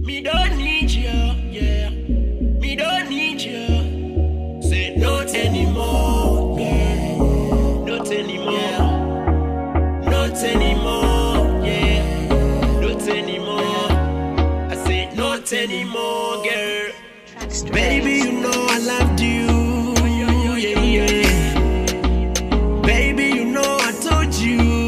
Me don't need you, yeah. Me don't need you. Say not anymore, yeah. Not anymore, yeah. Not anymore, yeah. Not anymore. I say not anymore, girl. Baby, you know I loved you, yeah, yeah. Baby, you know I told you.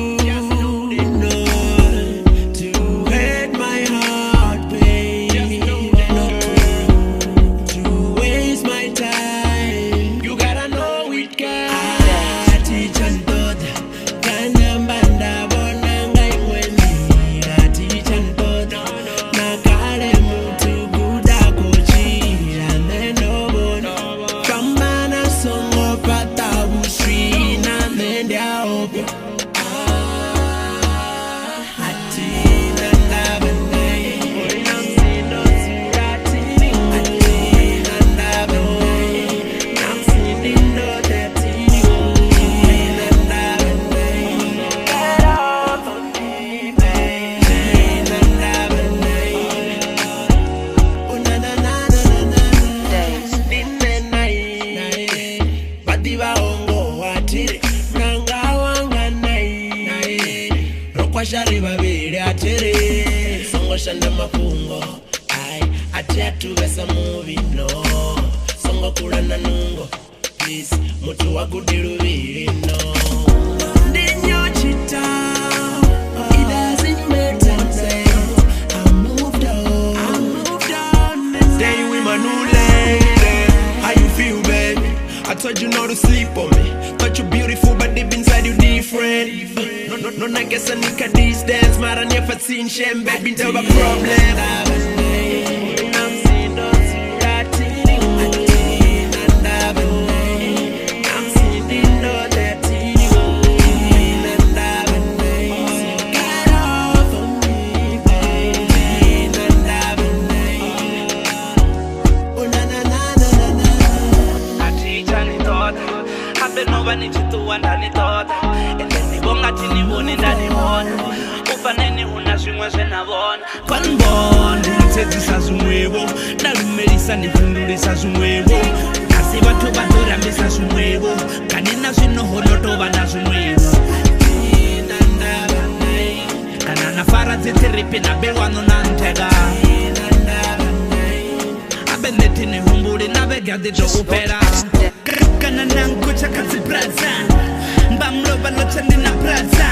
Shari babiri atere songo shanda mafungo ai atiatu besa movie no songo kulana nungo please mutu wakudirubiri no ndinyo chita it doesn't matter say I moved on stay with my new lady. How you feel, baby? I told you not to sleep on me. Thought you beautiful but deep inside you different. No, I guess I need a distance. Mara never seen shame, baby, don't have a problem. Nalumelisa nivundulisa zumwevo kasi vatu vatorambisa zumwevo kanina zvinohono tova na zumwevo kana nafara dzitiripi nabelwano nantega abenetini humbuli navegadi zvoupera kana nangu chakadzibraza mbamlova lochandina braza